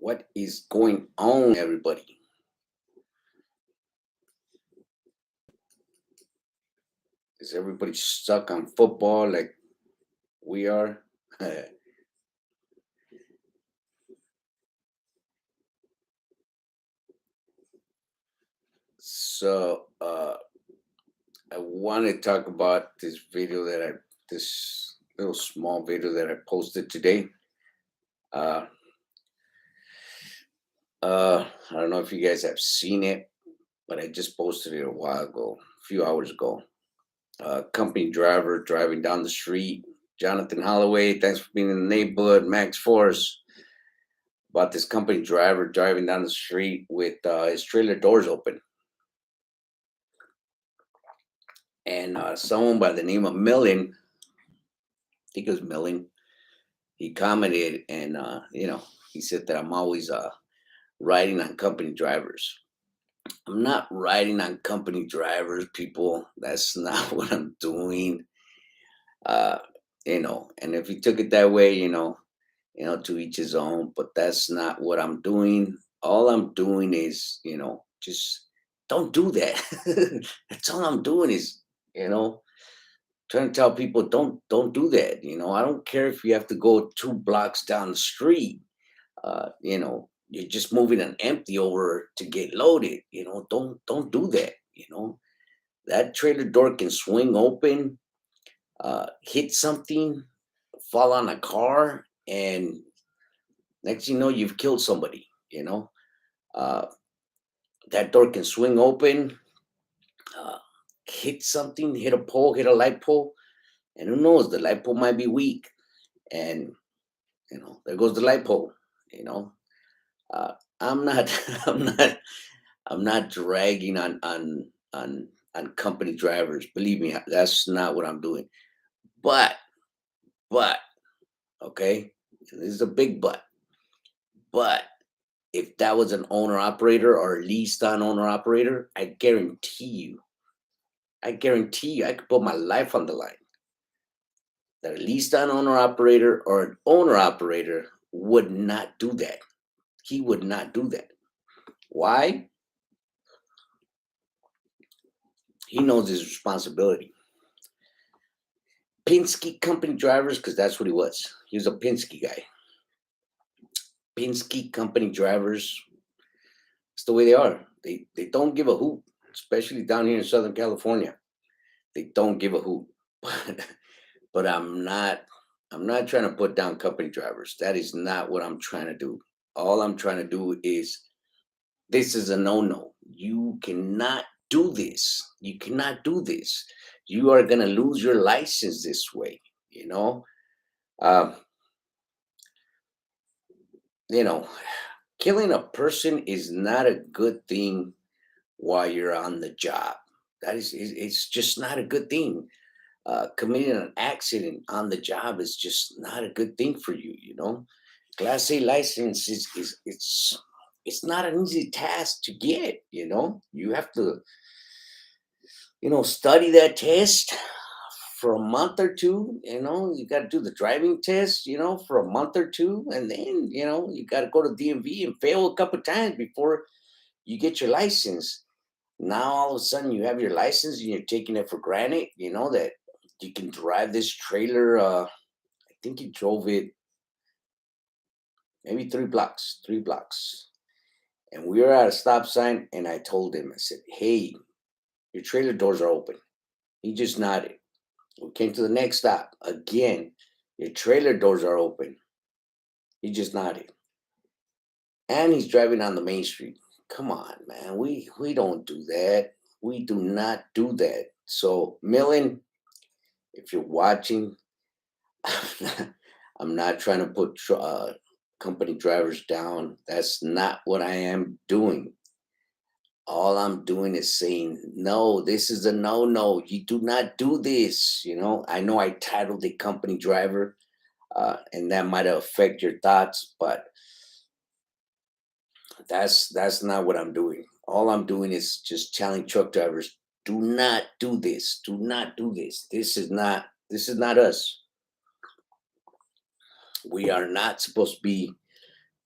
What is going on, everybody? Is everybody stuck on football like we are? So I want to talk about this little small video that I posted today. Uh, I don't know if you guys have seen it, but I just posted it a while ago, a few hours ago. Company driver driving down the street. Jonathan Holloway, thanks for being in the neighborhood. Max Force, about this company driver driving down the street with his trailer doors open. And someone by the name of Millen, I think it was Millen, he commented and, he said that I'm always riding on company drivers. I'm not riding on company drivers, people. That's not what I'm doing. Uh, and if he took it that way, to each his own, but that's not what I'm doing. All I'm doing is, just don't do that. That's all I'm doing is, you know, trying to tell people don't do that. I don't care if you have to go 2 blocks down the street. You're just moving an empty over to get loaded. Don't do that. That trailer door can swing open, hit something, fall on a car, and next thing you know, you've killed somebody. Uh, that door can swing open, uh, hit something, hit a pole, hit a light pole, and who knows, the light pole might be weak, and there goes the light pole. You know, uh, I'm not, I'm not, I'm not dragging on company drivers. Believe me, that's not what I'm doing. But, but, okay, this is a big but. But if that was an owner operator or a leased on owner operator, I guarantee you, I could put my life on the line that a leased on owner operator or an owner operator would not do that. He would not do that. Why? He knows his responsibility. Penske company drivers, because that's what he was. He was a Penske guy. Penske company drivers, it's the way they are. They don't give a hoot, especially down here in Southern California. They don't give a hoot. But I'm not trying to put down company drivers. That is not what I'm trying to do. All I'm trying to do is this is a no-no. You cannot do this. You cannot do this. You are gonna lose your license this way. You know, um, you know, killing a person is not a good thing while you're on the job. It's just not a good thing. Committing an accident on the job is just not a good thing for you. Class A license is it's not an easy task to get. You have to study that test for a month or two. You got to do the driving test, for a month or two, and then you got to go to DMV and fail a couple times before you get your license. Now all of a sudden you have your license and you're taking it for granted. That you can drive this trailer. I think he drove it maybe 3 blocks, 3 blocks. And we were at a stop sign, and I told him, I said, "Hey, your trailer doors are open." He just nodded. We came to the next stop. Again, your trailer doors are open. He just nodded. And he's driving on the main street. Come on, man. We don't do that. We do not do that. So, Millen, if you're watching, I'm not trying to put company drivers down. That's not what I am doing. All I'm doing is saying, no, this is a no no. You do not do this. I know I titled the company driver, and that might affect your thoughts, but that's not what I'm doing. All I'm doing is just telling truck drivers, do not do this. Do not do this. This is not us. We are not supposed to be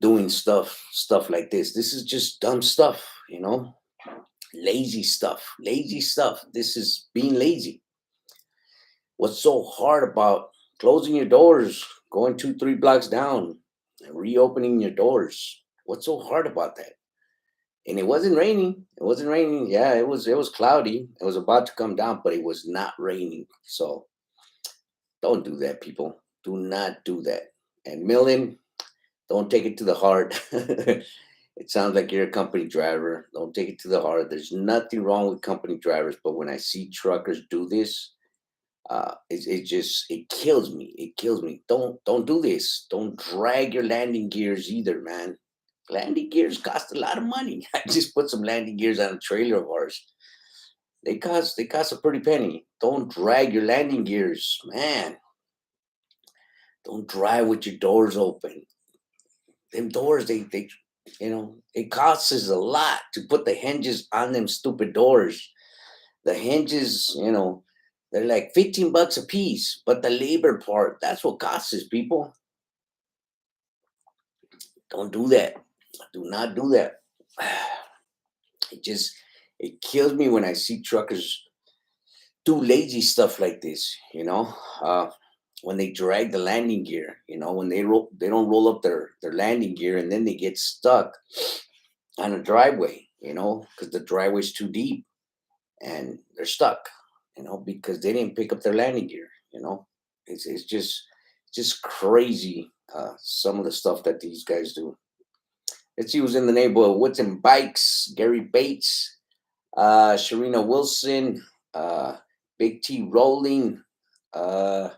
doing stuff like this. This is just dumb stuff, you know, lazy stuff, lazy stuff. This is being lazy. What's so hard about closing your doors, going 2, 3 blocks down, and reopening your doors? What's so hard about that? And it wasn't raining. It wasn't raining. Yeah, it was cloudy. It was about to come down, but it was not raining. So don't do that, people. Do not do that. And Millen, don't take it to the heart. It sounds like you're a company driver. Don't take it to the heart. There's nothing wrong with company drivers, but when I see truckers do this, it kills me. It kills me. Don't do this. Don't drag your landing gears either, man. Landing gears cost a lot of money. I just put some landing gears on a trailer of ours. They cost a pretty penny. Don't drag your landing gears, man. Don't drive with your doors open. Them doors, they it costs us a lot to put the hinges on them stupid doors. The hinges, they're like 15 bucks a piece, but the labor part, that's what costs us, people. Don't do that. Do not do that. It just it kills me when I see truckers do lazy stuff like this, uh, when they drag the landing gear, when they don't roll up their landing gear, and then they get stuck on a driveway, because the driveway's too deep, and they're stuck, because they didn't pick up their landing gear. It's just crazy, some of the stuff that these guys do. Let's see who's in the neighborhood. What's in bikes? Gary Bates, Sharina Wilson, uh, Big T Rolling, uh,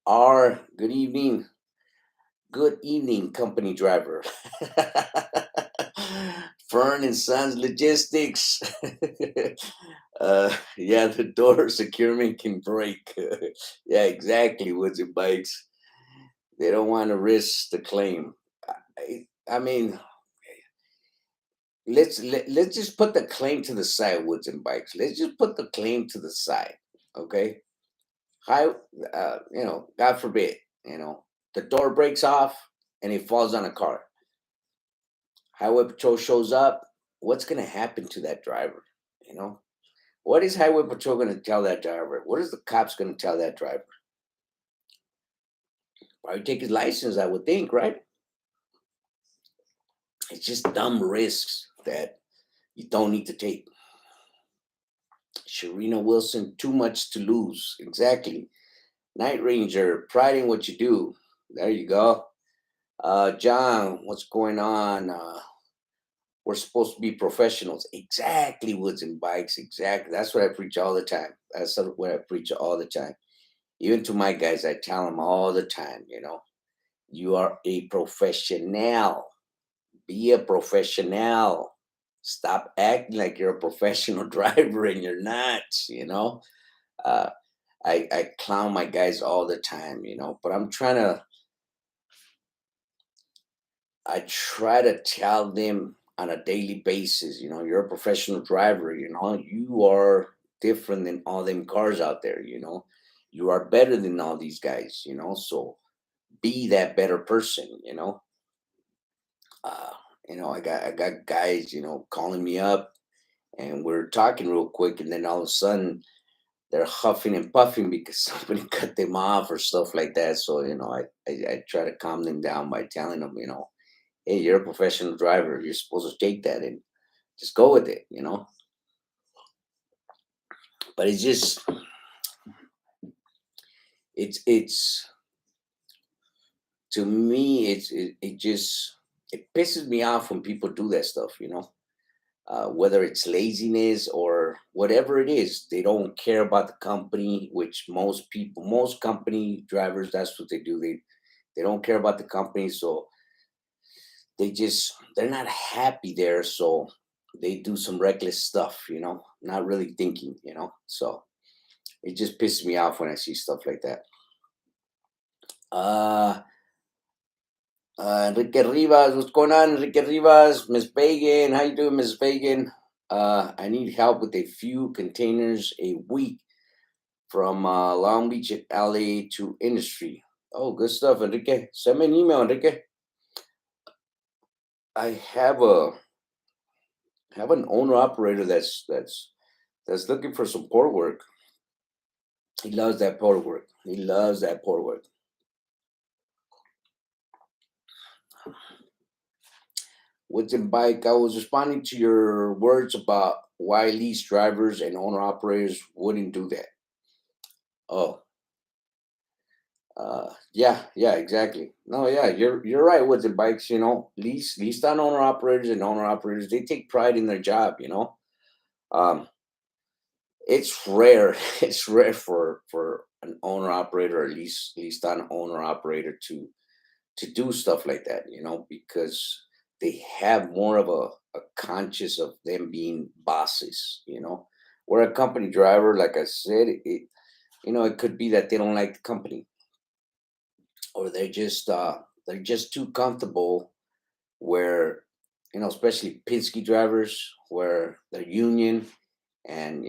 R. Good evening. Good evening, company driver. Fern and Sons Logistics. Yeah, the door securement can break. Yeah, exactly. Woods and Bikes. They don't want to risk the claim. I mean, let's just put the claim to the side, Woods and Bikes. Let's just put the claim to the side, okay? High, God forbid, the door breaks off and it falls on a car. Highway patrol shows up. What's going to happen to that driver? You know, what is highway patrol going to tell that driver? What is the cops going to tell that driver? Probably take his license, I would think, right? It's just dumb risks that you don't need to take. Sharina Wilson, too much to lose. Exactly. Night Ranger, pride in what you do. There you go. John, what's going on? We're supposed to be professionals. Exactly, Woods and Bikes. Exactly. That's what I preach all the time. That's what I preach all the time. Even to my guys, I tell them all the time, you are a professional. Be a professional. Stop acting like you're a professional driver and you're not. Uh, I clown my guys all the time, but I try to tell them on a daily basis, you're a professional driver, you are different than all them cars out there, you are better than all these guys, so be that better person, uh, I got guys, calling me up and we're talking real quick, and then all of a sudden they're huffing and puffing because somebody cut them off or stuff like that. So, I try to calm them down by telling them, hey, you're a professional driver. You're supposed to take that and just go with it. But it's to me, it pisses me off when people do that stuff. Whether it's laziness or whatever it is, they don't care about the company, which most company drivers, that's what they do. They don't care about the company, so they're not happy there, so they do some reckless stuff, not really thinking. So it just pisses me off when I see stuff like that. uh Enrique Rivas, what's going on, Enrique Rivas? Miss Fagan, how you doing, Miss Fagan? I need help with a few containers a week from Long Beach, LA to industry. Oh, good stuff, Enrique. Send me an email, Enrique. I have an owner operator that's looking for some port work. He loves that port work. He loves that port work. What's in bike? I was responding to your words about why lease drivers and owner operators wouldn't do that. Oh, yeah, yeah, exactly. No, yeah, you're right. With the bikes, lease on owner operators and owner operators, they take pride in their job. Um, it's rare. It's rare for an owner operator or leased on owner operator to do stuff like that. Because they have more of a conscious of them being bosses. Where a company driver, like I said, it could be that they don't like the company, or they're just too comfortable, where especially Penske drivers, where they're union, and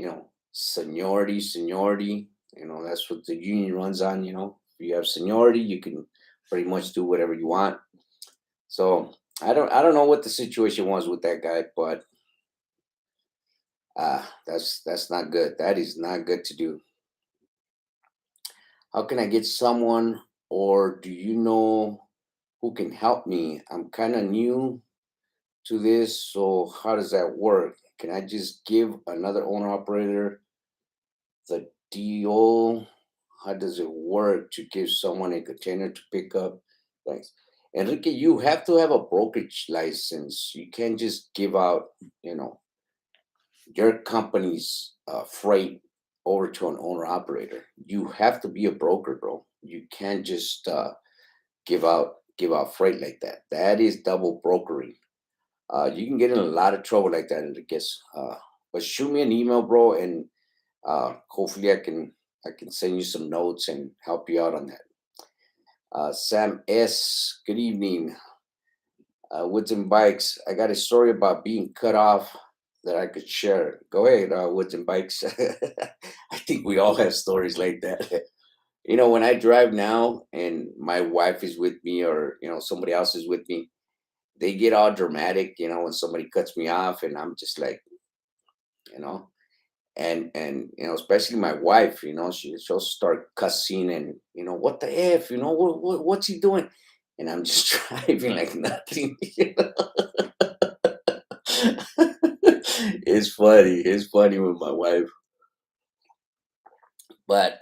seniority, that's what the union runs on. If you have seniority, you can pretty much do whatever you want. So I don't know what the situation was with that guy, but that's not good. That is not good to do. How can I get someone, or do you know who can help me? I'm kind of new to this, so how does that work? Can I just give another owner operator the deal? How does it work to give someone a container to pick up? Thanks. Enrique, you have to have a brokerage license. You can't just give out, you know, your company's freight over to an owner operator. You have to be a broker, bro. You can't just give out freight like that. That is double brokering. You can get in a lot of trouble like that, Enriquez. But shoot me an email, bro, and hopefully I can send you some notes and help you out on that. Sam S. Good evening. Woods and Bikes. I got a story about being cut off that I could share. Go ahead, Woods and Bikes. I think we all have stories like that. When I drive now and my wife is with me, or somebody else is with me, they get all dramatic. When somebody cuts me off, and I'm just like, you know, and especially my wife, she'll start cussing, and what the f, what's he doing, and I'm just driving like nothing. It's funny with my wife, but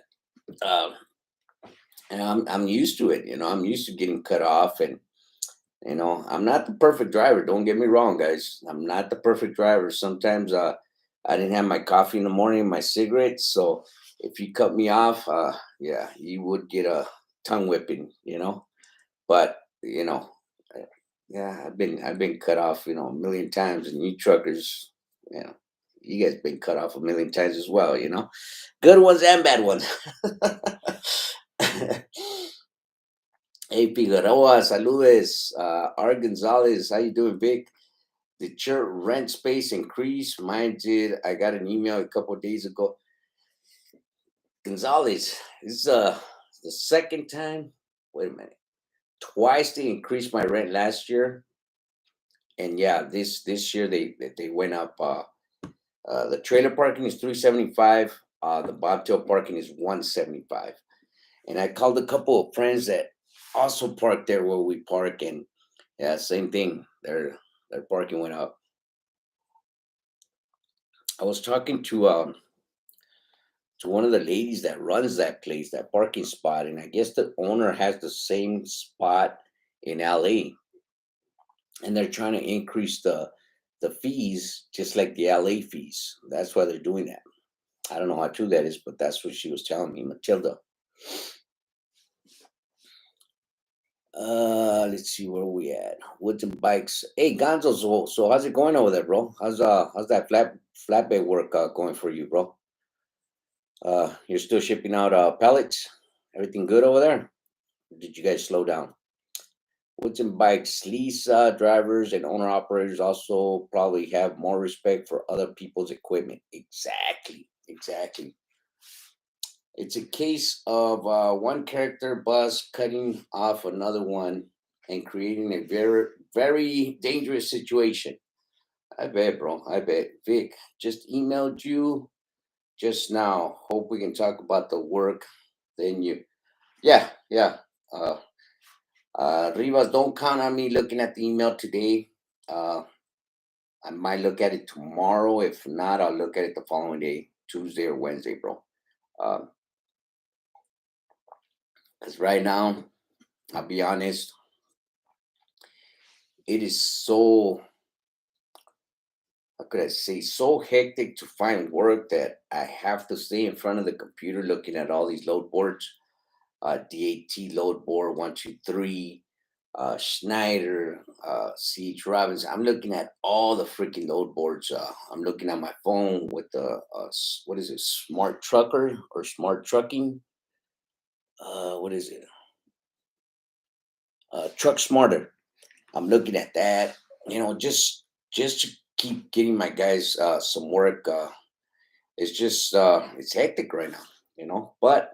um and I'm used to it. I'm used to getting cut off, and I'm not the perfect driver. Don't get me wrong, guys. I'm not the perfect driver. Sometimes I didn't have my coffee in the morning, my cigarettes. So if you cut me off, yeah, you would get a tongue whipping. But uh, yeah, I've been cut off, a million times, and you truckers, you know, you guys been cut off a million times as well. Good ones and bad ones. Hey Figueroa, saludes. R. Gonzalez, how you doing, Vic? Did your rent space increase? Mine did. I got an email a couple of days ago. Gonzalez, this is the second time. Wait a minute. Twice they increased my rent last year, and yeah, this year they went up. The trailer parking is 375. The bobtail parking is 175. And I called a couple of friends that also park there where we park, and yeah, same thing. Their parking went up. I was talking to one of the ladies that runs that place, that parking spot, and I guess the owner has the same spot in LA, and they're trying to increase the fees just like the LA fees. That's why they're doing that. I don't know how true that is, but that's what she was telling me, Matilda. Let's see where we at. Woods and Bikes. Hey, Gonzo. So how's it going over there, bro? How's that flatbed work going for you, bro? You're still shipping out pellets. Everything good over there? Or did you guys slow down? Woods and Bikes. Lease drivers and owner operators also probably have more respect for other people's equipment. Exactly. Exactly. It's a case of one character bus cutting off another one and creating a very very dangerous situation. I bet, bro. I bet. Vic just emailed you just now. Hope we can talk about the work. Then you, yeah, yeah. Uh, Rivas, don't count on me looking at the email today. Uh, I might look at it tomorrow. If not, I'll look at it the following day, Tuesday or Wednesday, bro. Because right now, I'll be honest, it is so, how could I say, so hectic to find work that I have to stay in front of the computer looking at all these load boards. DAT load board 123, Schneider, CH Robinson. I'm looking at all the freaking load boards. I'm looking at my phone with the what is it, Smart Trucker or Smart Trucking? What is it? Truck Smarter. I'm looking at that. Just to keep getting my guys some work. It's just it's hectic right now. But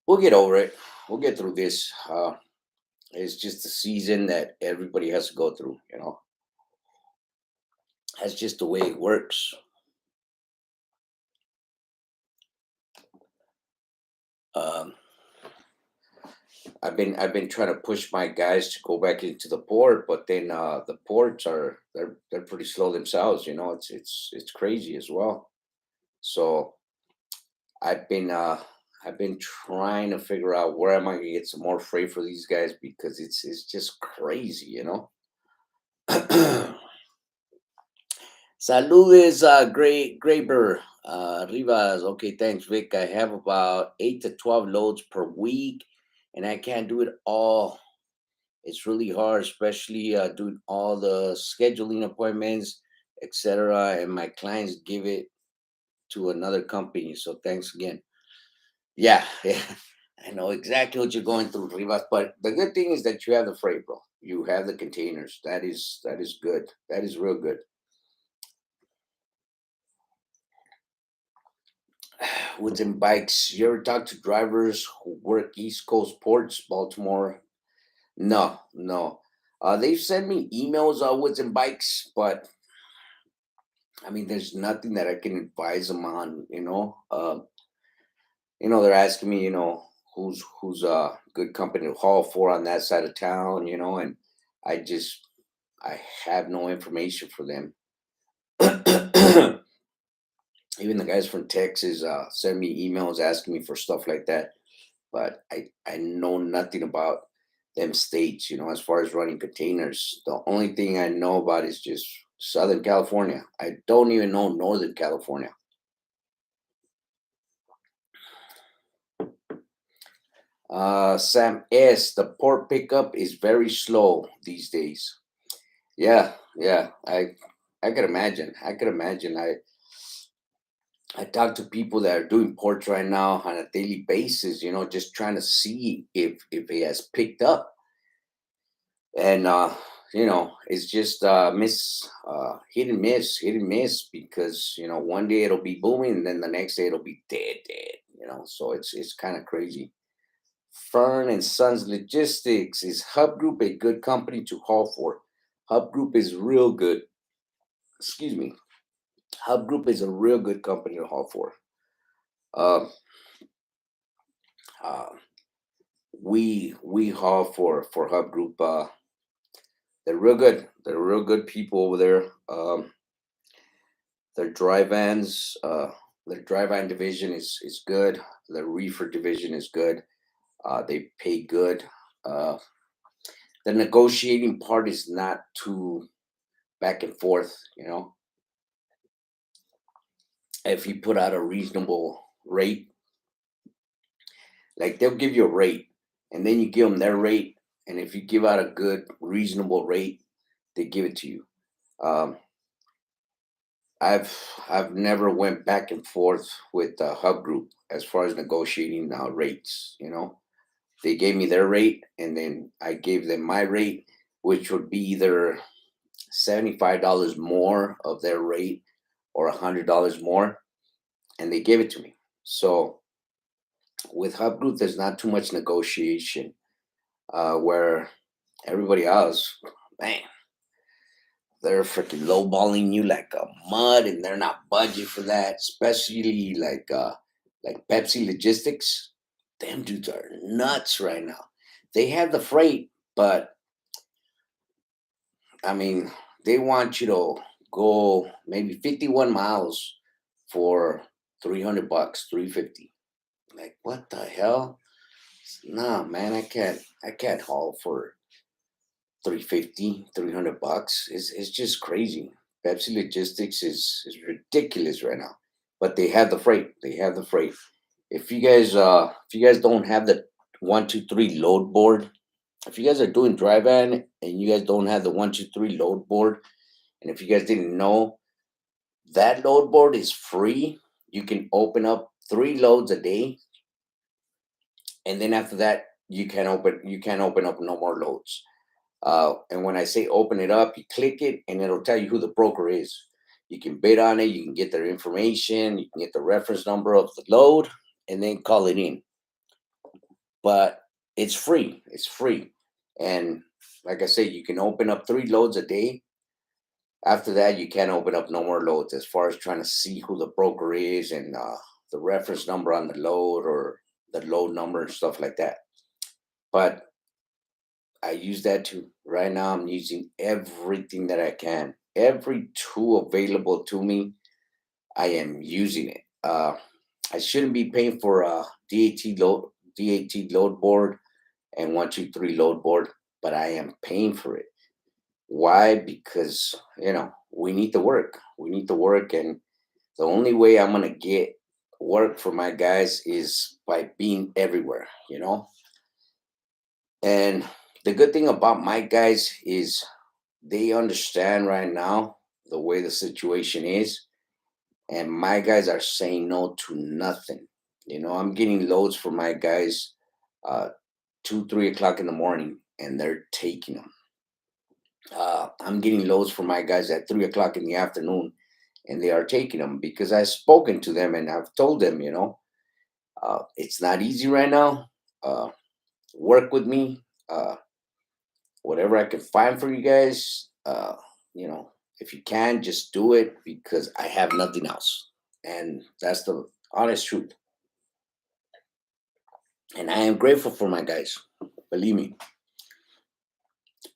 we'll get over it. We'll get through this. It's just a season that everybody has to go through. That's just the way it works. Um, I've been trying to push my guys to go back into the port, but then the ports they're pretty slow themselves. It's crazy as well. So I've been uh, I've been trying to figure out where am I gonna get some more freight for these guys because it's just crazy. Saludes, Gray Graber, Rivas. Okay, thanks, Vic. I have about 8 to 12 loads per week, and I can't do it all. It's really hard, especially doing all the scheduling appointments, etc. And my clients give it to another company. So thanks again. Yeah, yeah. I know exactly what you're going through, Rivas. But the good thing is that you have the freight, bro. You have the containers. That is good. That is real good. Woods and bikes. You ever talk to drivers who work East Coast ports, Baltimore? No, no. They've sent me emails on Woods and bikes, but I mean, there's nothing that I can advise them on. They're asking me, who's a good company to haul for on that side of town, and I just I have no information for them. Even the guys from Texas send me emails asking me for stuff like that, but I know nothing about them states. As far as running containers, the only thing I know about is just Southern California. I don't even know Northern California. Sam S. The port pickup is very slow these days. Yeah, yeah. I could imagine. I could imagine. I talk to people that are doing ports right now on a daily basis. Just trying to see if it has picked up, and it's just hit and miss because one day it'll be booming, and then the next day it'll be dead, dead. So it's kind of crazy. Fern and Sons Logistics. Is Hub Group a good company to haul for? Hub Group is real good. Excuse me. Hub Group is a real good company to haul for. Uh, uh, we haul for Hub Group. They're real good. They're real good people over there. Their dry vans, their dry van division is good. Their reefer division is good. They pay good. Uh, the negotiating part is not too back and forth. If you put out a reasonable rate, like they'll give you a rate, and then you give them their rate, and if you give out a good reasonable rate, they give it to you. Um, I've I've never went back and forth with Hub Group as far as negotiating rates. They gave me their rate, and then I gave them my rate, which would be either $75 more of their rate or $100 more, and they gave it to me. So with Hub Group, there's not too much negotiation. Where Everybody else, man, they're freaking lowballing you like a mud, and they're not budging for that. Especially like Pepsi Logistics. Them dudes are nuts right now. They have the freight, but I mean, they want you to go maybe 51 miles for 300 bucks, 350. Like, what the hell? Nah, man, I can't haul for 350, 300 bucks. It's just crazy. Pepsi Logistics is ridiculous right now. But they have the freight. They have the freight. If you guys don't have the 123 load board, if you guys are doing dry van and you guys don't have the 123 load board, and if you guys didn't know, that load board is free. You can open up 3 loads a day, and then after that, you can't open up no more loads. And when I say open it up, you click it and it'll tell you who the broker is. You can bid on it, you can get their information, you can get the reference number of the load, and then call it in. But it's free. It's free. And like I said, you can open up 3 loads a day. After that, you can't open up no more loads as far as trying to see who the broker is and the reference number on the load or the load number and stuff like that. But I use that too. Right now, I'm using everything that I can. Every tool available to me, I am using it. I shouldn't be paying for a DAT load board and 123 load board, but I am paying for it. Why? Because we need to work. We need to work, and the only way I'm gonna get work for my guys is by being everywhere. And the good thing about my guys is they understand right now the way the situation is, and my guys are saying no to nothing. I'm getting loads for my guys, uh, 2, 3 o'clock in the morning, and they're taking them. I'm getting loads for my guys at 3 o'clock in the afternoon, and they are taking them because I've spoken to them and I've told them, it's not easy right now. Uh, Work with me. Whatever I can find for you guys, you know, if you can, just do it because I have nothing else. And that's the honest truth. And I am grateful for my guys. Believe me.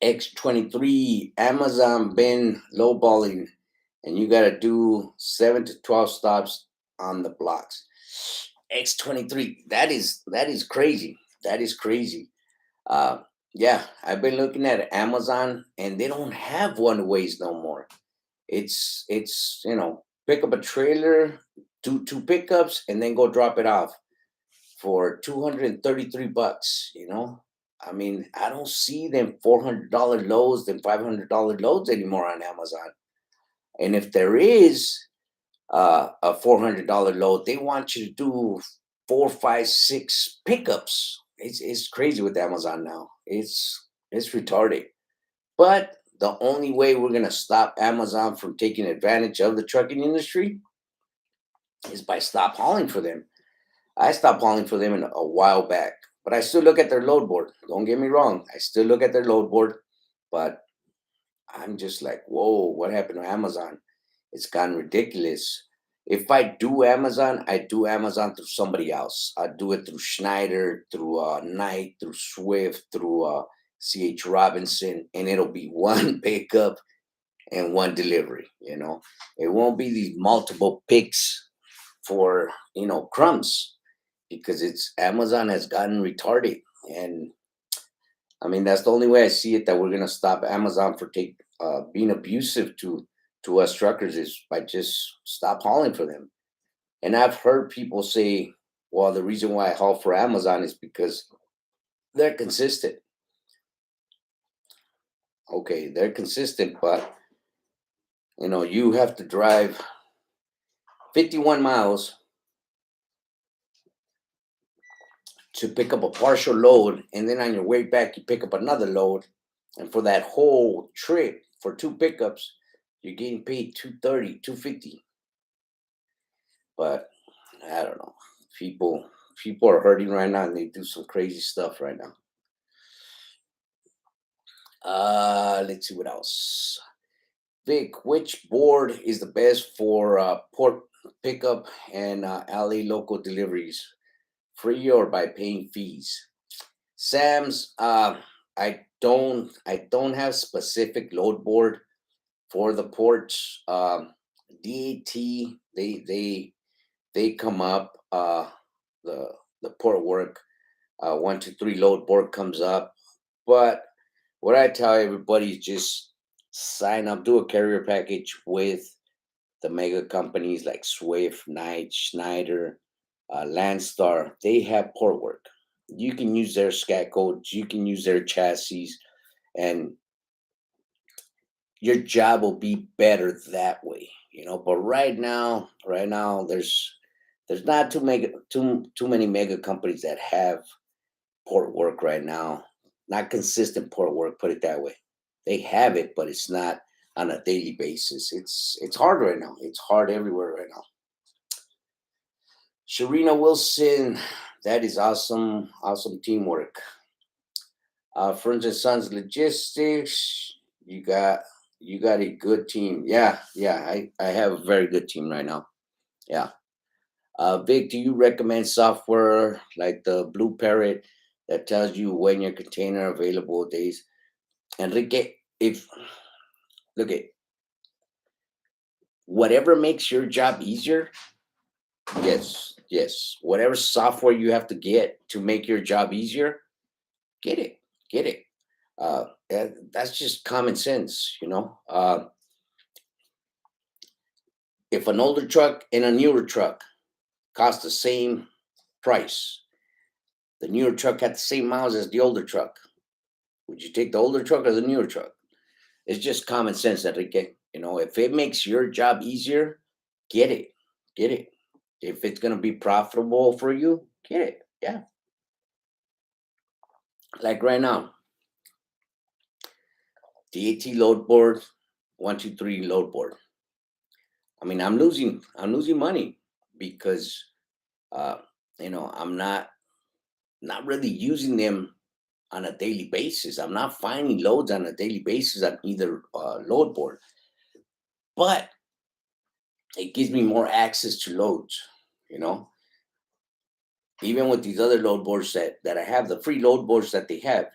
X23, Amazon been lowballing, and you got to do 7 to 12 stops on the blocks. X23, that is crazy. That is crazy. Uh, yeah, I've been looking at Amazon, and they don't have one ways no more. It's pick up a trailer, do 2 pickups, and then go drop it off for 233 bucks. I mean, I don't see them $400 loads, them $500 loads anymore on Amazon. And if there is a $400 load, they want you to do 4, 5, 6 pickups. It's crazy with Amazon now. It's retarded. But the only way we're gonna stop Amazon from taking advantage of the trucking industry is by stop hauling for them. I stopped hauling for them in a while back, but I still look at their load board. Don't get me wrong, I still look at their load board, but I'm just like, whoa, what happened to Amazon? It's gotten ridiculous. If I do Amazon, I do Amazon through somebody else. I do it through Schneider, through Knight, through Swift, through CH Robinson, and it'll be one pickup and one delivery. It won't be these multiple picks for crumbs because it's Amazon has gotten retarded. And I mean, that's the only way I see it that we're gonna stop Amazon for being abusive to us truckers is by just stop hauling for them. And I've heard people say, well, the reason why I haul for Amazon is because they're consistent. Okay, they're consistent, but you have to drive 51 miles to pick up a partial load, and then on your way back you pick up another load, and for that whole trip for 2 pickups you're getting paid 230, 250. But I don't know, people are hurting right now, and they do some crazy stuff right now. Let's see what else. Vic, which board is the best for port pickup and alley local deliveries, free or by paying fees? Sam's, I don't have specific load board for the ports. DAT, they come up. The the port work 1 2 3 load board comes up. But what I tell everybody is just sign up, do a carrier package with the mega companies like Swift, Knight, Schneider, Landstar. They have port work. You can use their scat codes, you can use their chassis, and your job will be better that way. But right now, there's not too many mega companies that have port work right now. Not consistent port work, put it that way. They have it, but it's not on a daily basis. It's hard right now. It's hard everywhere right now. Sharina Wilson, that is awesome, awesome teamwork. Friends and Sons Logistics, you got you got a good team. Yeah, yeah, I have a very good team right now. Yeah. Vic, do you recommend software like the Blue Parrot that tells you when your container available days? Enrique, if look at whatever makes your job easier, yes, yes. Whatever software you have to get to make your job easier, get it, get it. That's just common sense. If an older truck and a newer truck cost the same price, the newer truck had the same miles as the older truck. Would you take the older truck or the newer truck? It's just common sense, Enrique. If it makes your job easier, get it. Get it. If it's going to be profitable for you, get it. Yeah. Like right now, the AT load board, 1 2 3 load board. I mean, I'm losing money because, uh, I'm not really using them on a daily basis. I'm not finding loads on a daily basis on either load board, but it gives me more access to loads. You know, Even with these other load boards that I have, the free load boards that they have,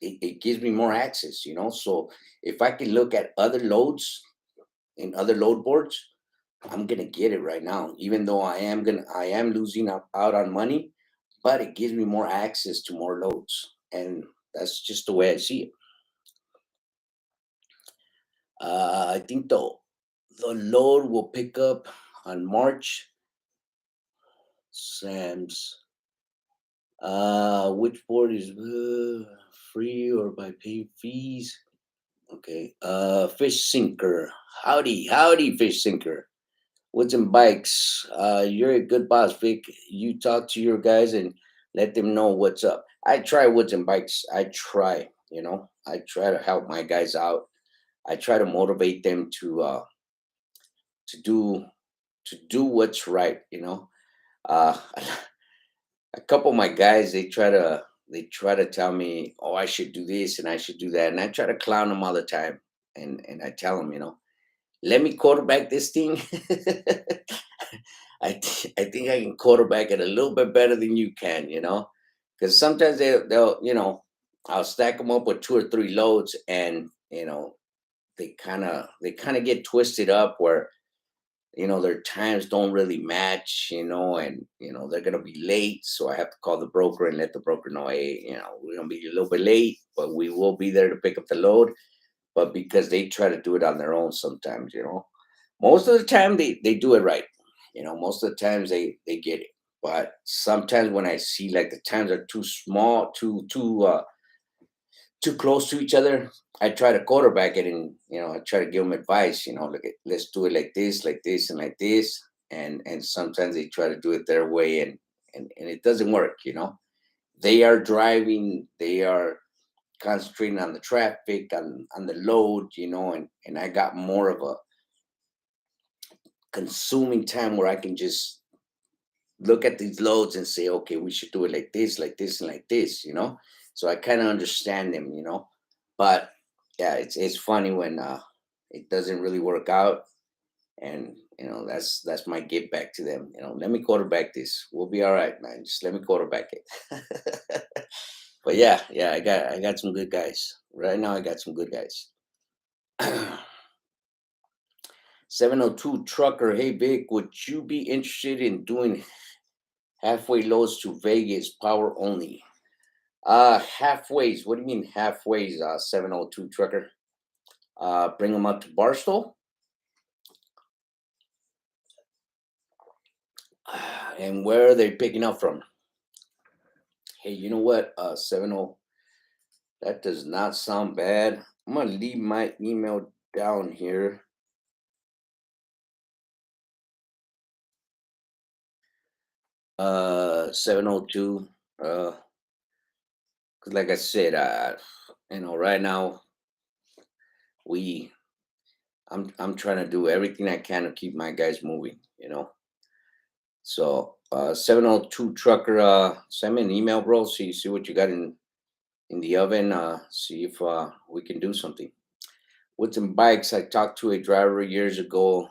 it gives me more access. So if I can look at other loads in other load boards, I'm gonna get it right now. Even though I am losing out on money, but it gives me more access to more loads, and that's just the way I see it. I think the load will pick up on March. Sam's. Which board is free or by paying fees? Okay. Fish Sinker. Howdy, howdy, Fish Sinker. Woods and Bikes. You're a good boss, Vic. You talk to your guys and let them know what's up. I try Woods and Bikes. I try. I try to help my guys out. I try to motivate them to do to do what's right. Uh, a couple of my guys they try to tell me, oh, I should do this and I should do that, and I try to clown them all the time, and I tell them, let me quarterback this thing. I think I can quarterback it a little bit better than you can, because sometimes they'll I'll stack them up with 2 or 3 loads, and they kind of get twisted up where their times don't really match, and they're gonna be late. So I have to call the broker and let the broker know, hey, we're gonna be a little bit late, but we will be there to pick up the load. But because they try to do it on their own sometimes, most of the time they do it right. Most of the times they get it. But sometimes when I see like the times are too small, too close to each other, I try to quarterback it, and I try to give them advice. Look, let's do it like this, and like this, and sometimes they try to do it their way, and it doesn't work. They are driving, they are concentrating on the traffic, on the load, and I got more of a consuming time where I can just look at these loads and say, okay, we should do it like this, and like this. So I kind of understand them. But yeah, it's funny when it doesn't really work out, and that's my get back to them. Let me quarterback this. We'll be all right, man. Just let me quarterback it. But yeah, I got some good guys right now. I got some good guys. 702 trucker. Hey Vic, would you be interested in doing halfway loads to Vegas, power only? Halfways. What do you mean halfways? 702 trucker. Bring them up to Barstow. And where are they picking up from? Hey, you know what? 70. That does not sound bad. I'm gonna leave my email down here. 702. Cause like I said, right now we I'm trying to do everything I can to keep my guys moving. So 702 trucker, send me an email, bro. See what you got in the oven. See if we can do something. With some bikes, I talked to a driver years ago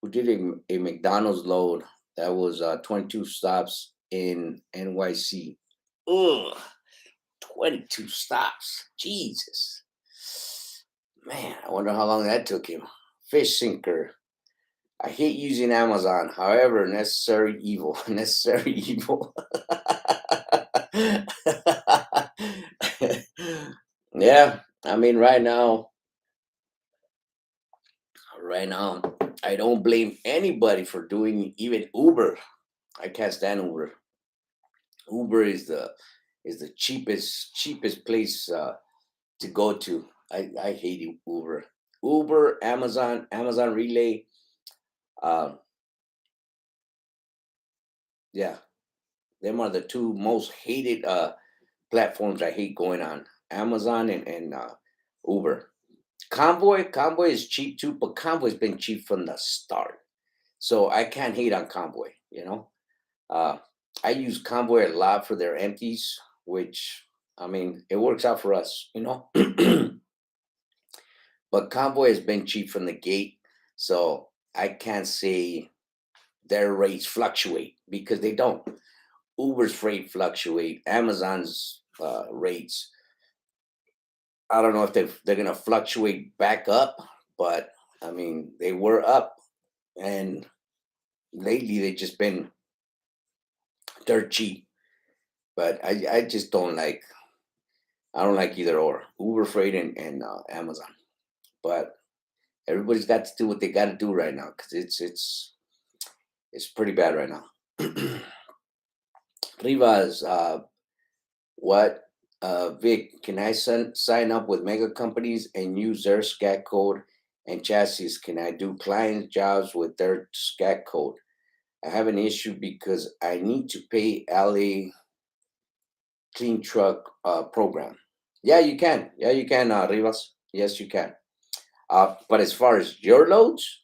who did a McDonald's load that was 22 stops in NYC. Ugh, 22 stops. Jesus. Man, I wonder how long that took him. Fish sinker. I hate using Amazon. However, necessary evil. Necessary evil. Yeah, I mean, right now, I don't blame anybody for doing even Uber. I can't stand Uber. Uber is the cheapest place to go to. I hate Uber. Uber, Amazon Relay. Um, yeah, them are the two most hated platforms I hate going on. Amazon and Uber. Convoy is cheap too, but Convoy's been cheap from the start. So I can't hate on Convoy. Uh, I use Convoy a lot for their empties, which I mean it works out for us. But Convoy has been cheap from the gate, so I can't say their rates fluctuate because they don't. Uber's rate fluctuate. Amazon's rates. I don't know if they're gonna fluctuate back up, but I mean they were up, and lately they just been dirt cheap. But I just don't like. I don't like either or Uber Freight and Amazon. But everybody's got to do what they got to do right now because it's pretty bad right now. Rivas, what? Vic, can I sign up with mega companies and use their SCAT code and chassis? Can I do client jobs with their SCAT code? I have an issue because I need to pay LA Clean Truck program. Yeah, you can. Yeah, you can, Rivas. Yes, you can. But as far as your loads,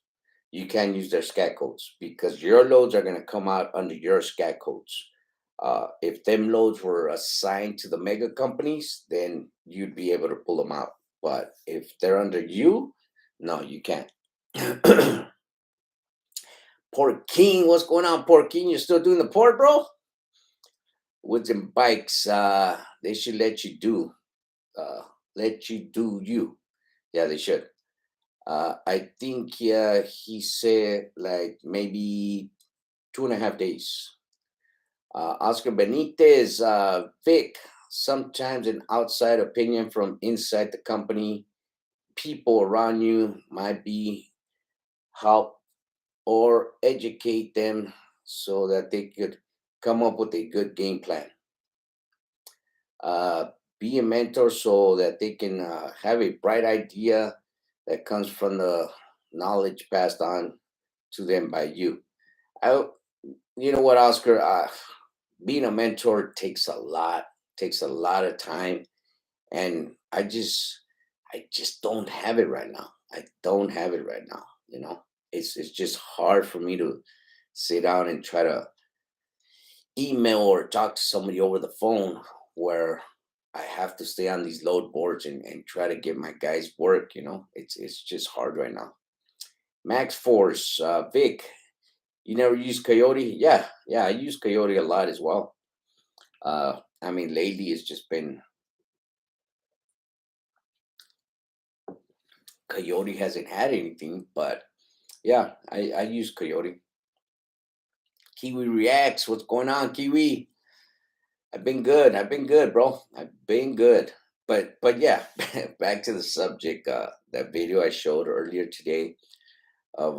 you can use their SCAT codes because your loads are going to come out under your SCAT codes. If them loads were assigned to the mega companies, then you'd be able to pull them out. But if they're under you, no, you can't. Port King, what's going on, Port King? You're still doing the port, bro? Woods and bikes, they should let you do you. Yeah, they should. I think he said like maybe 2.5 days. Oscar Benitez, Vic, sometimes an outside opinion from inside the company, people around you might be help or educate them so that they could come up with a good game plan. Uh, be a mentor so that they can have a bright idea that comes from the knowledge passed on to them by you. I, you know what, Oscar? Being a mentor takes a lot of time, and I just don't have it right now. I don't have it right now. It's just hard for me to sit down and try to email or talk to somebody over the phone where I have to stay on these load boards and try to get my guys work. It's just hard right now. Max Force, Vic, you never use Coyote? Yeah, I use Coyote a lot as well. I mean, lately it's just been Coyote hasn't had anything, but yeah, I use Coyote. Kiwi Reacts, what's going on, Kiwi? I've been good. I've been good, bro. I've been good. But yeah, back to the subject. That video I showed earlier today of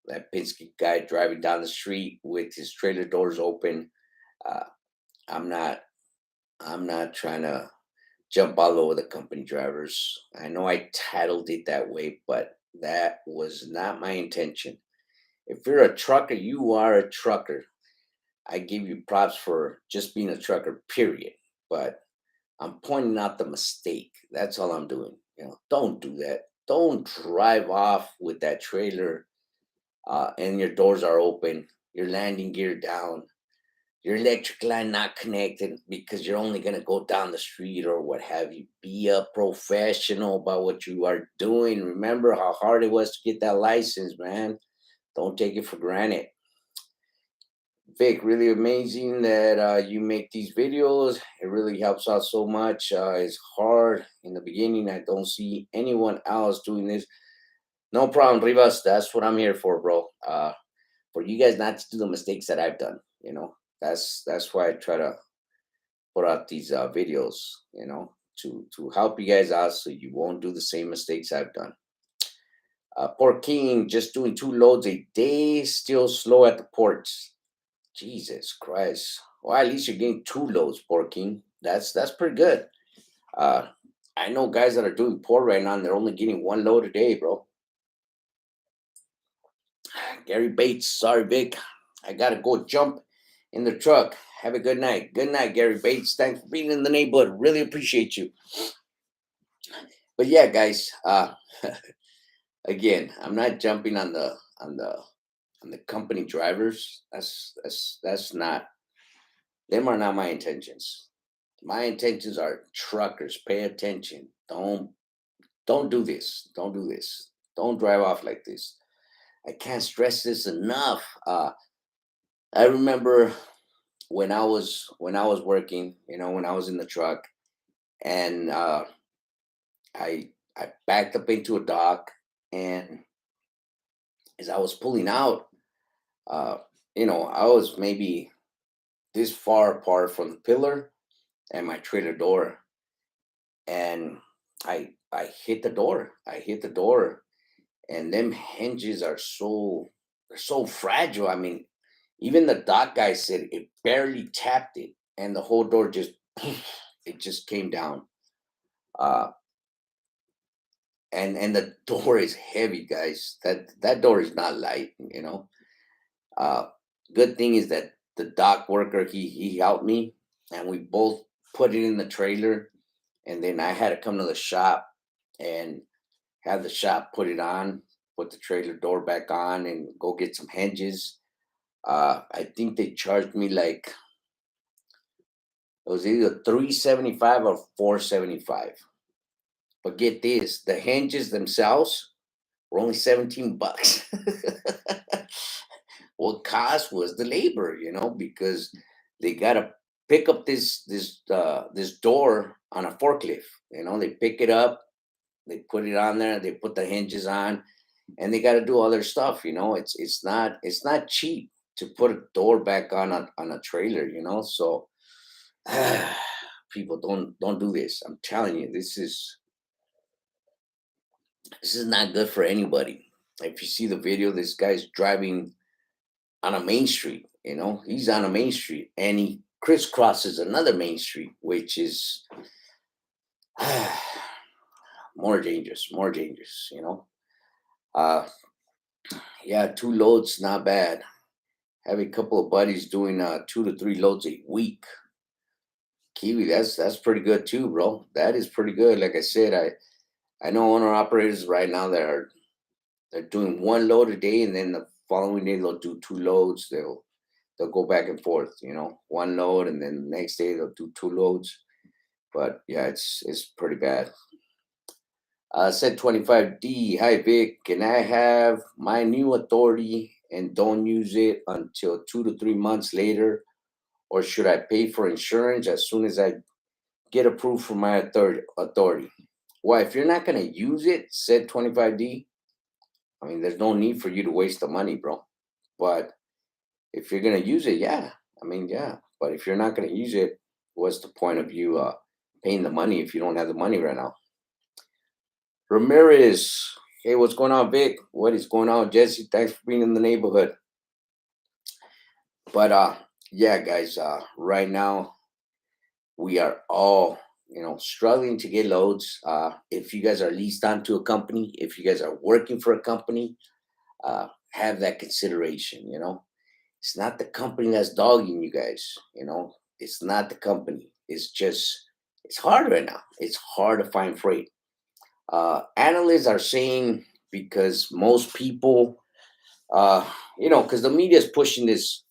that Penske guy driving down the street with his trailer doors open. Uh, I'm not. I'm not trying to jump all over the company drivers. I know I titled it that way, but that was not my intention. If you're a trucker, you are a trucker. I give you props for just being a trucker, period. But I'm pointing out the mistake. That's all I'm doing. Don't do that. Don't drive off with that trailer and your doors are open, your landing gear down, your electric line not connected because you're only going to go down the street or what have you. Be a professional about what you are doing. Remember how hard it was to get that license, man. Don't take it for granted. Vic, really amazing that you make these videos. It really helps out so much. It's hard in the beginning. I don't see anyone else doing this. No problem, Rivas. That's what I'm here for, bro. For you guys not to do the mistakes that I've done. That's why I try to put out these videos. To help you guys out so you won't do the same mistakes I've done. Poor King, just doing 2 loads a day, still slow at the ports. Jesus Christ. Well, at least you're getting 2 loads, poor King. That's pretty good. Uh, I know guys that are doing poor right now and they're only getting 1 load a day, bro. Gary Bates, sorry, Vic. I gotta go jump in the truck. Have a good night. Good night, Gary Bates. Thanks for being in the neighborhood. Really appreciate you. But yeah, guys. Again, I'm not jumping on the company drivers. That's not them are not my intentions. My intentions are truckers. Pay attention. Don't do this. Don't do this. Don't drive off like this. I can't stress this enough. I remember when I was working, when I was in the truck, and I backed up into a dock, and as I was pulling out, uh, I was maybe this far apart from the pillar and my trailer door, and I hit the door. I hit the door, and them hinges are so fragile. I mean, even the dock guy said it barely tapped it, and the whole door just it just came down. Uh, and the door is heavy, guys. That door is not light. Uh, Good thing is that the dock worker he helped me, and we both put it in the trailer, and then I had to come to the shop and have the shop put it on, put the trailer door back on, and go get some hinges. I think they charged me like it was either 375 or 475. But get this, the hinges themselves were only 17 bucks. What cost was the labor, because they gotta pick up this door on a forklift. They pick it up, they put it on there, they put the hinges on, and they gotta do all their stuff. It's not cheap to put a door back on a trailer. So people don't do this. I'm telling you, this is not good for anybody. If you see the video, this guy's driving on a main street. He's on a main street and he crisscrosses another main street, which is more dangerous, more dangerous. Uh, yeah, 2 loads, not bad. Have a couple of buddies doing 2 to 3 loads a week. Kiwi, that's pretty good too, bro. That is pretty good. Like I said, I know owner operators right now that they're doing 1 load a day, and then the following day they'll do 2 loads. They'll go back and forth, 1 load, and then the next day they'll do 2 loads. But yeah, it's pretty bad. Said 25D. Hi Vic, can I have my new authority and don't use it until 2 to 3 months later, or should I pay for insurance as soon as I get approved from my authority? Well, if you're not gonna use it, said 25D, I mean, there's no need for you to waste the money, bro. But if you're gonna use it, yeah. I mean, yeah. But if you're not gonna use it, what's the point of you paying the money if you don't have the money right now? Ramirez, hey, what's going on, Vic? What is going on, Jesse? Thanks for being in the neighborhood. But yeah, guys, right now we are all struggling to get loads. If you guys are leased onto a company, if you guys are working for a company, have that consideration. It's not the company that's dogging you guys. It's not the company. It's just it's hard right now. It's hard to find freight. Analysts are saying because most people, because the media is pushing this,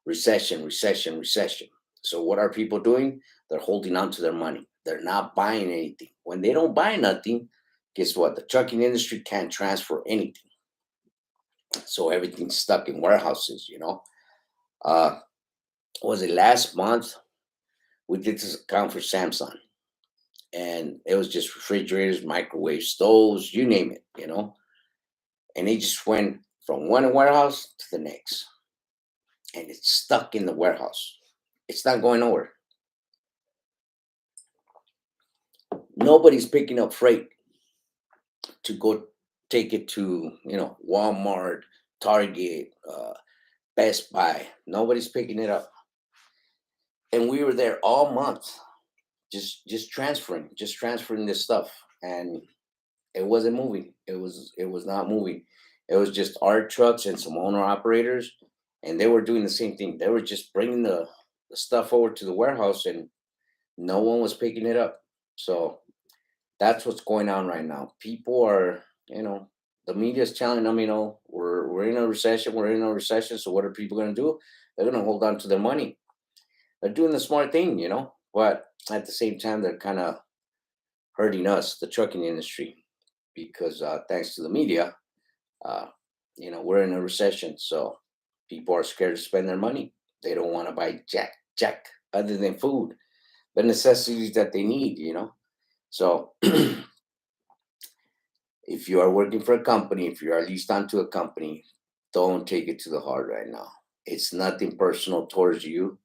recession, recession, recession. So what are people doing? They're holding on to their money. They're not buying anything. When they don't buy nothing, guess what? The trucking industry can't transfer anything. So everything's stuck in warehouses. Uh, was it last month? We did this account for Samsung, and it was just refrigerators, microwave stoves, you name it. And it just went from one warehouse to the next, and it's stuck in the warehouse. It's not going nowhere. Nobody's picking up freight to go take it to Walmart, Target, Best Buy. Nobody's picking it up, and we were there all month, just transferring this stuff, and it wasn't moving. It was not moving. It was just our trucks and some owner operators, and they were doing the same thing. They were just bringing the stuff over to the warehouse, and no one was picking it up. So that's what's going on right now. People are, the media is telling them, we're in a recession. We're in a recession. So what are people going to do? They're going to hold on to their money. They're doing the smart thing. But at the same time, they're kind of hurting us, the trucking industry, because thanks to the media, uh, we're in a recession. So people are scared to spend their money. They don't want to buy jack other than food, the necessities that they need. So if you are working for a company, if you are leased onto a company, don't take it to the heart right now. It's nothing personal towards you.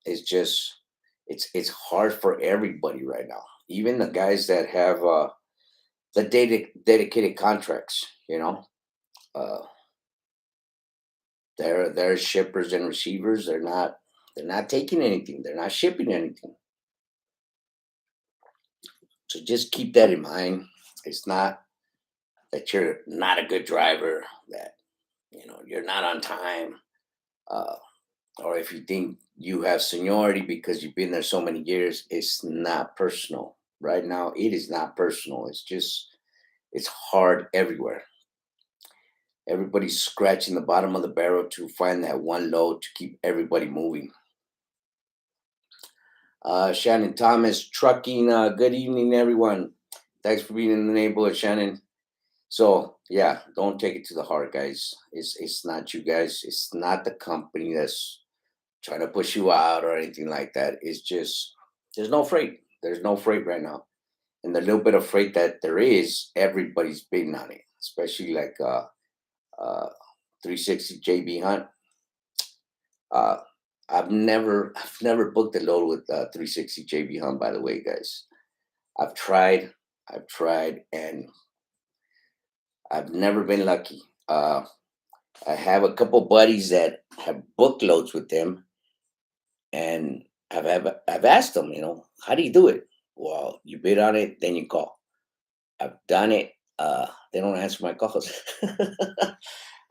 It's just it's hard for everybody right now. Even the guys that have the dedicated contracts, uh, they're shippers and receivers. They're not taking anything. They're not shipping anything. So just keep that in mind. It's not that you're not a good driver, that you're not on time, uh, or if you think you have seniority because you've been there so many years. It's not personal. Right now it is not personal. It's hard everywhere. Everybody's scratching the bottom of the barrel to find that one load to keep everybody moving. Shannon Thomas, trucking. Good evening, everyone. Thanks for being in the neighborhood, Shannon. So yeah, don't take it to the heart, guys. It's not you guys. It's not the company that's trying to push you out or anything like that. It's just there's no freight. There's no freight right now, and the little bit of freight that there is, everybody's bidding on it. Especially like uh 360 JB Hunt. Uh, I've never booked a load with 360 JB Hunt. By the way, guys, I've tried, and I've never been lucky. I have a couple buddies that have booked loads with them, and I've asked them, how do you do it? Well, you bid on it, then you call. I've done it. They don't answer my calls.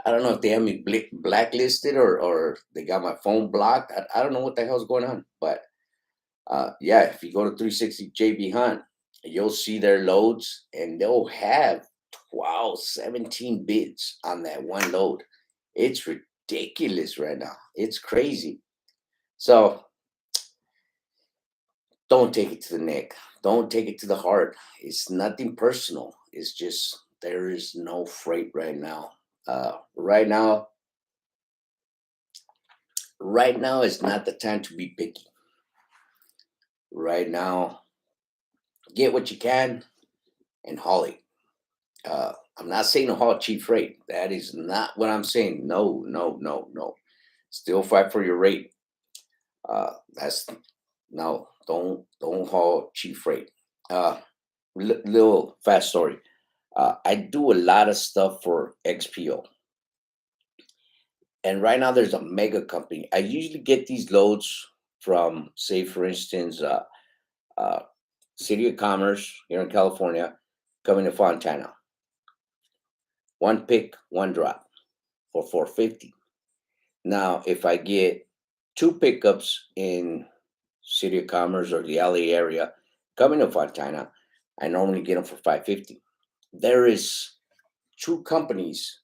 I don't know if they have me blacklisted, or they got my phone blocked. I don't know what the hell's going on. But yeah, if you go to 360 JB Hunt, you'll see their loads, and they'll have 12, 17 bids on that one load. It's ridiculous right now. It's crazy. So don't take it to the neck. Don't take it to the heart. It's nothing personal. It's just there is no freight right now. Right now, right now is not the time to be picky. Right now, get what you can and haul it. I'm not saying to haul cheap freight. That is not what I'm saying. No, no, no, no. Still fight for your rate. That's no. Don't haul cheap freight. Uh, Little fast story. I do a lot of stuff for XPO, and right now there's a mega company. I usually get these loads from, say, for instance, uh, City of Commerce here in California, coming to Fontana. One pick, one drop for 450. Now, if I get two pickups in City of Commerce or the LA area coming to Fontana, I normally get them for 550. There is two companies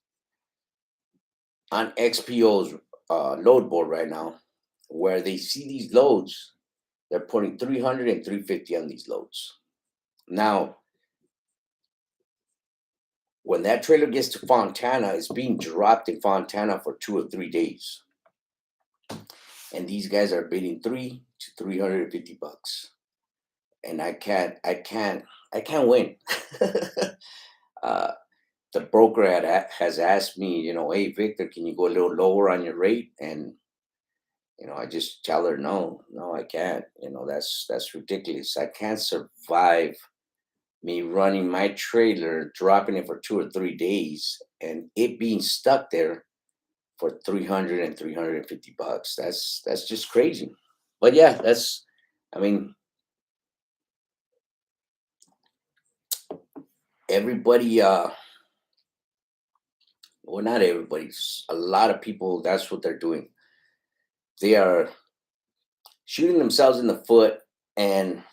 on XPO's load board right now where they see these loads, they're putting 300 and 350 on these loads. Now, when that trailer gets to Fontana, it's being dropped in Fontana for 2 or 3 days. And these guys are bidding 3 to 350 bucks. And I can't win. uh, the broker has asked me, hey Victor, can you go a little lower on your rate? And I just tell her no, no, I can't. That's ridiculous. I can't survive me running my trailer, dropping it for 2 or 3 days, and it being stuck there for 300 and 350 bucks. That's just crazy. But yeah, I mean, everybody, well, not everybody, a lot of people, that's what they're doing. They are shooting themselves in the foot and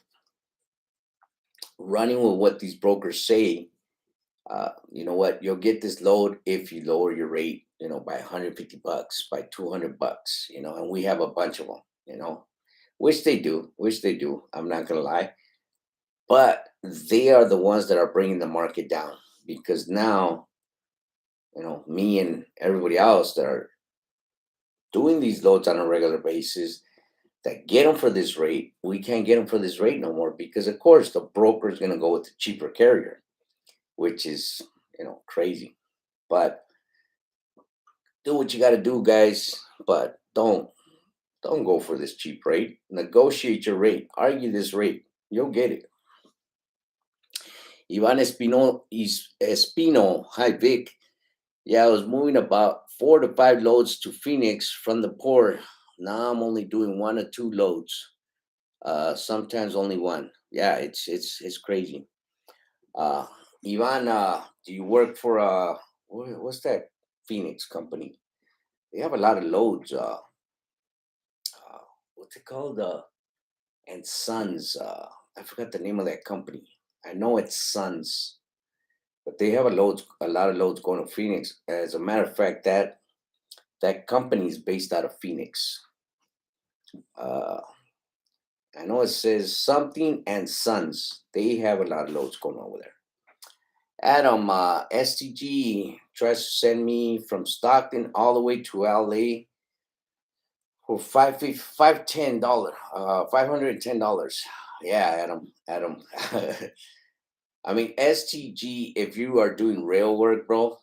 running with what these brokers say. You know what? You'll get this load if you lower your rate, by 150 bucks, by 200 bucks, and we have a bunch of them, which they do. I'm not going to lie. But they are the ones that are bringing the market down because now, me and everybody else that are doing these loads on a regular basis that get them for this rate, we can't get them for this rate no more because, of course, the broker is going to go with the cheaper carrier, which is, crazy. But do what you got to do, guys. But don't go for this cheap rate. Negotiate your rate. Argue this rate. You'll get it. Ivan Espino, hi Vic. Yeah, I was moving about 4 to 5 loads to Phoenix from the port. Now I'm only doing 1 or 2 loads. Sometimes only one. Yeah, it's crazy. Uh, Ivan, do you work for what's that Phoenix company? They have a lot of loads. What's it called? And Sons. I forgot the name of that company. I know it's Sons, but they have a lot of loads going to Phoenix. As a matter of fact, that company is based out of Phoenix. Uh, I know it says something and Sons. They have a lot of loads going over there. Adam, STG tries to send me from Stockton all the way to LA for $510, $510. Yeah, Adam. I mean, STG. If you are doing rail work, bro,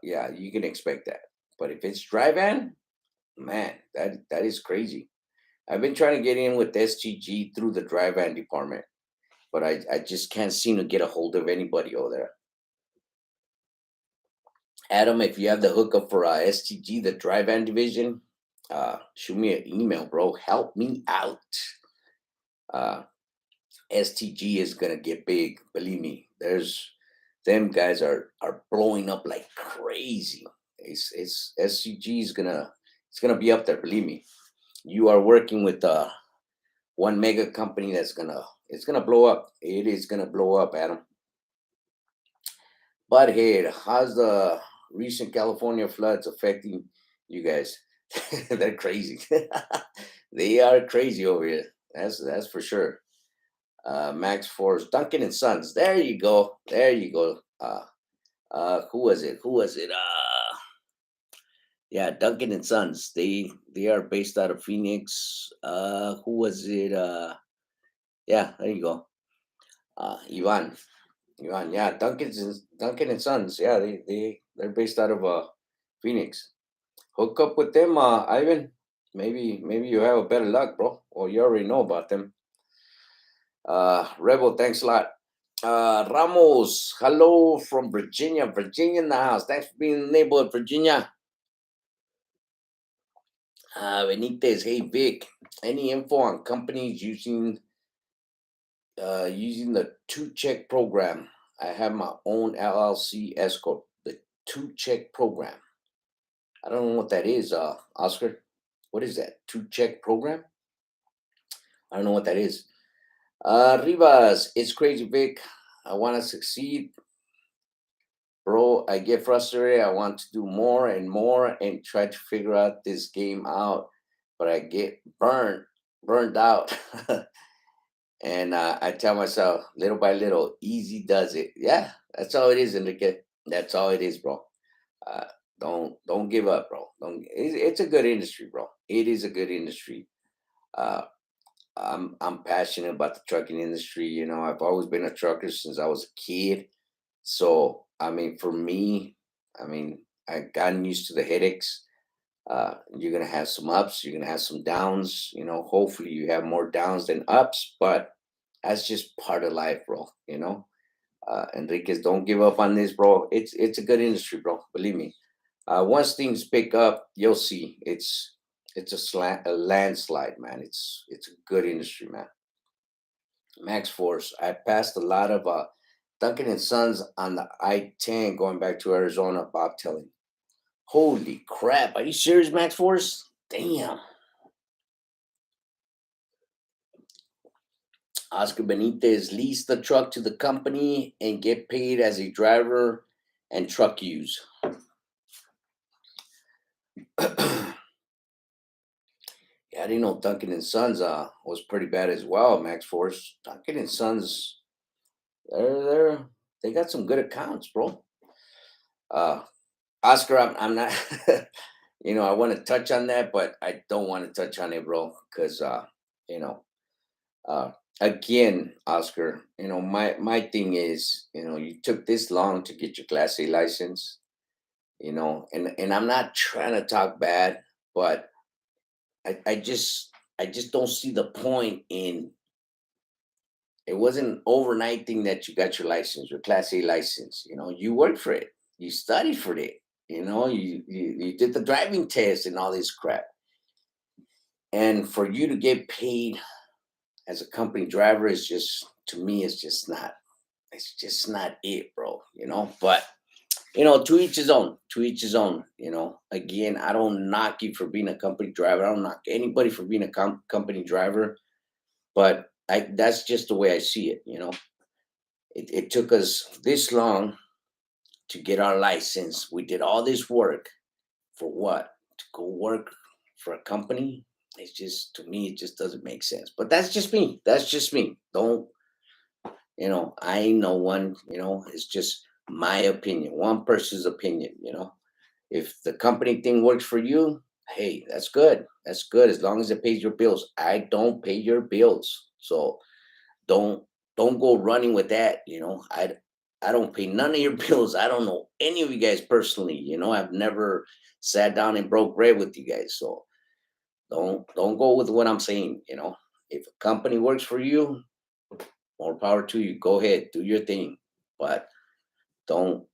yeah, you can expect that. But if it's dry van, man, that is crazy. I've been trying to get in with STG through the dry van department, but I just can't seem to get a hold of anybody over there. Adam, if you have the hookup for STG, the dry van division, shoot me an email, bro. Help me out. STG is gonna get big. Believe me. Them guys are blowing up like crazy. It's SCG is gonna be up there. Believe me. You are working with one mega company it's gonna blow up. It is gonna blow up, Adam. But hey, how's the recent California floods affecting you guys? They're crazy. They are crazy over here. That's for sure. Max Force, Duncan and Sons. There you go. There you go. Who was it? Who was it? Yeah, Duncan and Sons. They are based out of Phoenix. Who was it? Yeah, there you go. Ivan. Ivan. Yeah, Duncan and Sons. Yeah, they're based out of Phoenix. Hook up with them, Ivan. Maybe you have a better luck, bro. Or you already know about them. Rebel, thanks a lot. Ramos, hello from Virginia. Virginia in the house. Thanks for being in the neighborhood, Virginia. Benitez, hey Vic, any info on companies using the two check program? I have my own LLC S corp. The two check program. I don't know what that is, Oscar. What is that? Two check program? I don't know what that is. Rivas, it's crazy, Vic. I want to succeed, bro. I get frustrated. I want to do more and more and try to figure out this game out, but I get burned out. And I tell myself, little by little, easy does it. Yeah, that's all it is, Enrique. That's all it is, bro. Uh, don't give up, bro. Don't. It's a good industry, bro. It is a good industry. Uh, I'm passionate about the trucking industry. You know, I've always been a trucker since I was a kid. So I mean, for me, I mean, I've gotten used to the headaches. You're gonna have some ups. You're gonna have some downs. You know, hopefully you have more downs than ups, but that's just part of life, bro. You know, Enriquez, don't give up on this, bro. It's a good industry, bro. Believe me. Once things pick up, you'll see. It's a landslide, man. It's a good industry, man. Max Force. I passed a lot of Duncan and Sons on the I-10 going back to Arizona. Bob telling. Holy crap! Are you serious, Max Force? Damn. Oscar Benitez leased the truck to the company and get paid as a driver and truck use. Yeah, I didn't know Duncan and Sons was pretty bad as well, Max Force. Duncan and Sons, they're they got some good accounts, bro. Uh Oscar, I'm not you know, I want to touch on that, but I don't want to touch on it, bro, because you know, uh again, Oscar, you know, my thing is, you know, you took this long to get your class A license, you know, and I'm not trying to talk bad, but I just don't see the point in it. Wasn't an overnight thing that you got your license, your class A license. You know, you worked for it, you studied for it, you know, you did the driving test and all this crap. And for you to get paid as a company driver is just, to me, it's just not it, bro. You know, but you know, to each his own, to each his own. You know, again, I don't knock you for being a company driver. I don't knock anybody for being a company driver, but that's just the way I see it. You know, it took us this long to get our license. We did all this work for what? To go work for a company? It's just, to me, it just doesn't make sense. But that's just me. That's just me. Don't, you know, I ain't no one, you know, it's just my opinion, one person's opinion, you know. If the company thing works for you, hey, that's good. That's good as long as it pays your bills. I don't pay your bills. So don't don't go running with that, you know. I don't pay none of your bills. I don't know any of you guys personally, you know. I've never sat down and broke bread with you guys. So don't go with what I'm saying, you know. If a company works for you, more power to you. Go ahead, do your thing. But don't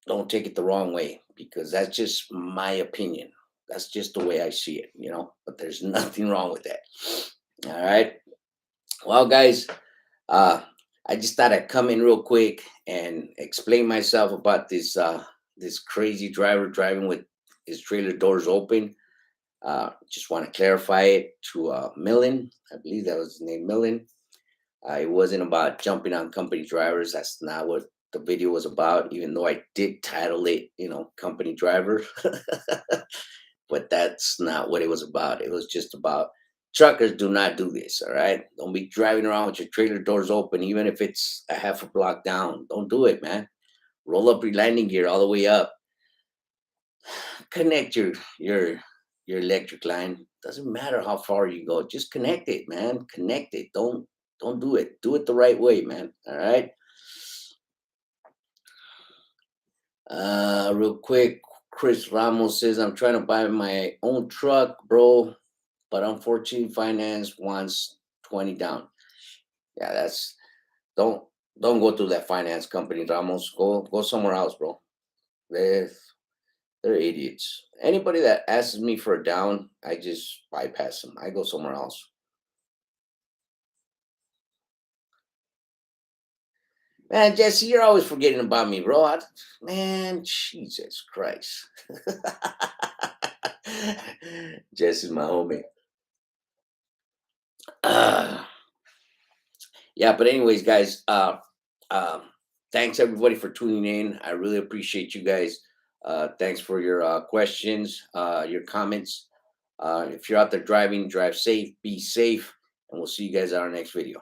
don't take it the wrong way, because that's just my opinion. That's just the way I see it, you know. But there's nothing wrong with that. All right. Well, guys, uh, I just thought I'd come in real quick and explain myself about this crazy driver driving with his trailer doors open. Just want to clarify it to Millen. I believe that was his name, Millen. It wasn't about jumping on company drivers. That's not what the video was about, even though I did title it, you know, company driver. But that's not what it was about. It was just about Truckers do not do this. All right. Don't be driving around with your trailer doors open, even if it's a half a block down. Don't do it, man. Roll up your landing gear all the way up. Connect your electric line. Doesn't matter how far you go. Just connect it, man. Connect it. Don't do it. Do it the right way, man. All right. Real quick, Chris Ramos says I'm trying to buy my own truck, bro, but unfortunately, finance wants 20 down. Yeah, that's don't don't go to that finance company, Ramos. Go somewhere else, bro. They're they're idiots. Anybody that asks me for a down, I just bypass them. I go somewhere else. Man, Jesse, you're always forgetting about me, bro. Man, Jesus Christ. Jesse's my homie. Uh, yeah, but anyways, guys, um, thanks everybody for tuning in. I really appreciate you guys. Thanks for your questions, your comments. If you're out there driving, drive safe, be safe, and we'll see you guys on our next video.